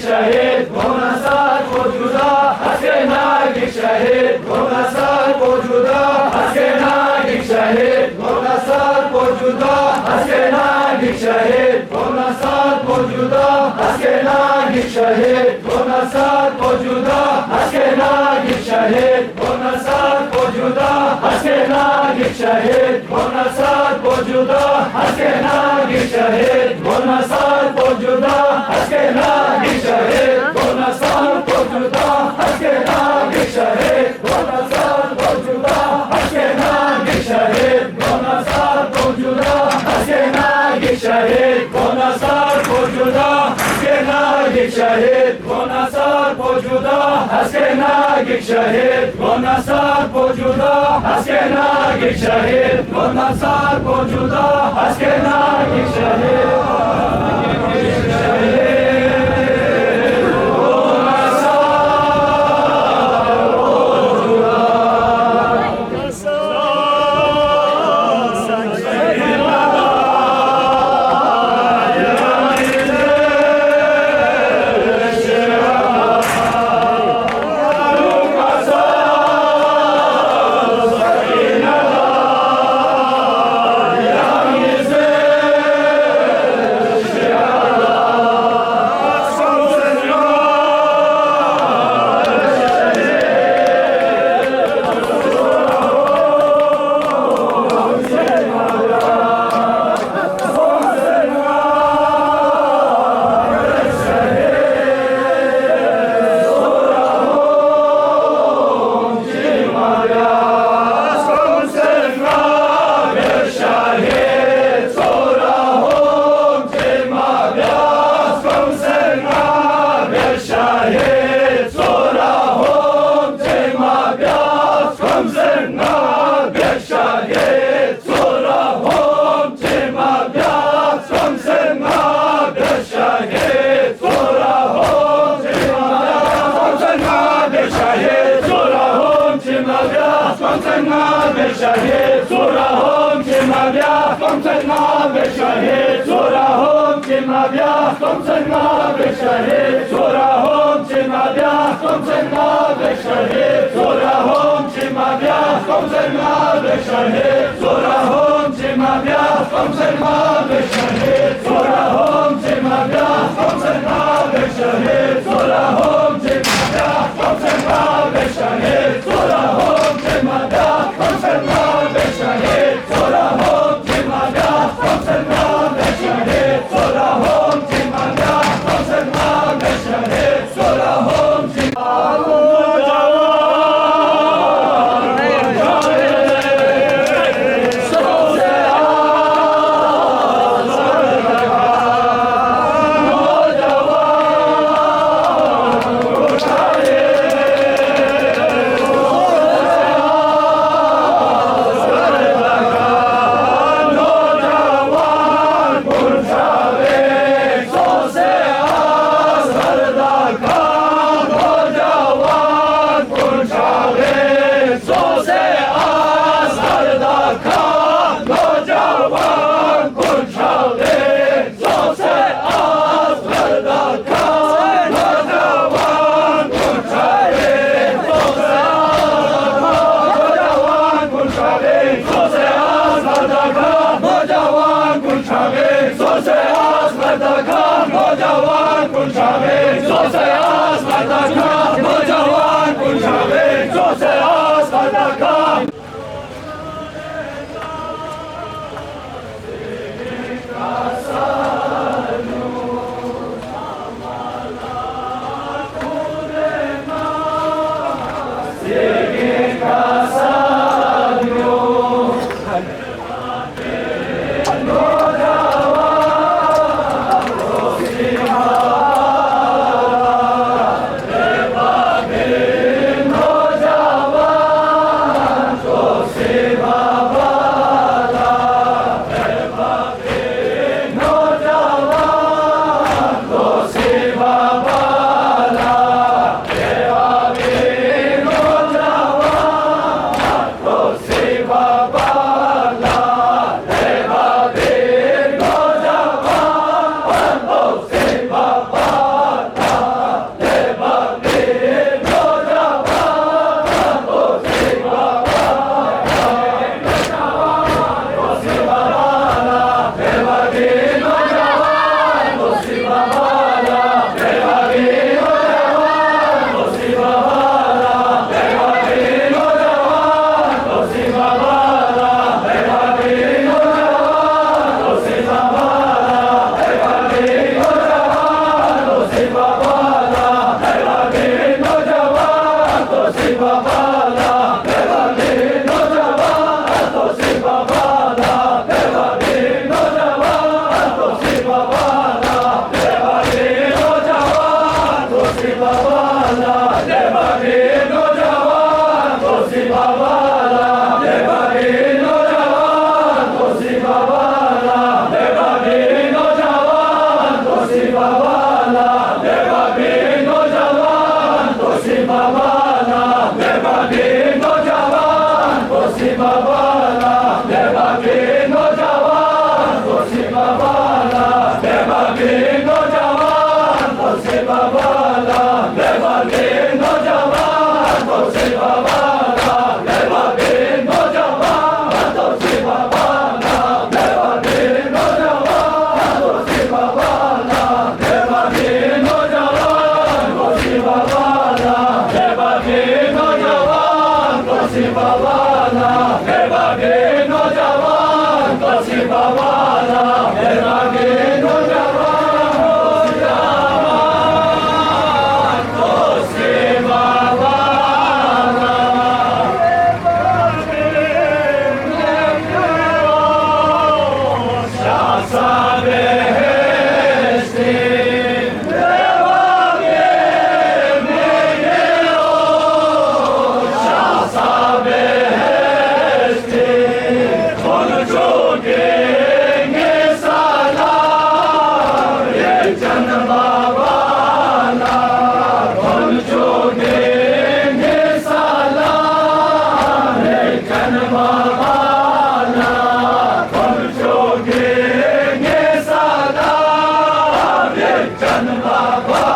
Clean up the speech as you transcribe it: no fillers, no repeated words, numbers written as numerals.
شهید منصر وجودا اسکناگی شهید منصر وجودا اسکناگی شهید منصر وجودا اسکناگی شهید منصر وجودا اسکناگی شهید منصر وجودا اسکناگی شهید منصر وجودا اسکناگی شهید منصر وجودا اسکناگی شهید منصر وجودا اسکناگی شهید منصر وجودا اسکناگی شهید منصر وجودا اسکناگی شهید منصر وجودا اسکناگی شهید منصر وجودا اسکناگی شهید منصر وجودا اسکناگی شهید منصر وجودا اسکناگی شهید منصر وجودا اسکناگی شهید شهید سورهم که مبیا کم سنگا به شهید سورهم که مبیا کم سنگا به شهید سورهم که مبیا کم سنگا به شهید سورهم که مبیا کم سنگا به شهید سورهم که مبیا کم سنگا به شهید سورهم که مبیا کم سنگا به شهید سورهم که مبیا کم سنگا به شهید سورهم که مبیا کم سنگا به شهید سورهم که مبیا کم سنگا به شهید سورهم که مبیا Kosi Babala, Devadino Jawan, Kosi Babala, Devadino Jawan, Kosi Babala, Devadino Jawan, Kosi Babala, Devadino Jawan, Kosi Babala, Devadino Jawan, Kosi Babala, Devadino Jawan, Kosi Babala, Devadino Jawan, Kosi Babala, Devadino Jawan, Kosi Babala, Devadino Jawan, Kosi Babala, Devadino Jawan, Kosi Babala, Devadino Jawan, Kosi Babala, Devadino Jawan, Kosi Babala, Devadino Jawan, Kosi Babala, Devadino Jawan, Kosi Babala, Shasa Beheshti, Shasa Beheshti, Konuşuge salam, Ye Can Babala, Konuşuge salam, Ye Can Babala, Konuşuge salam, Ye Can Babala.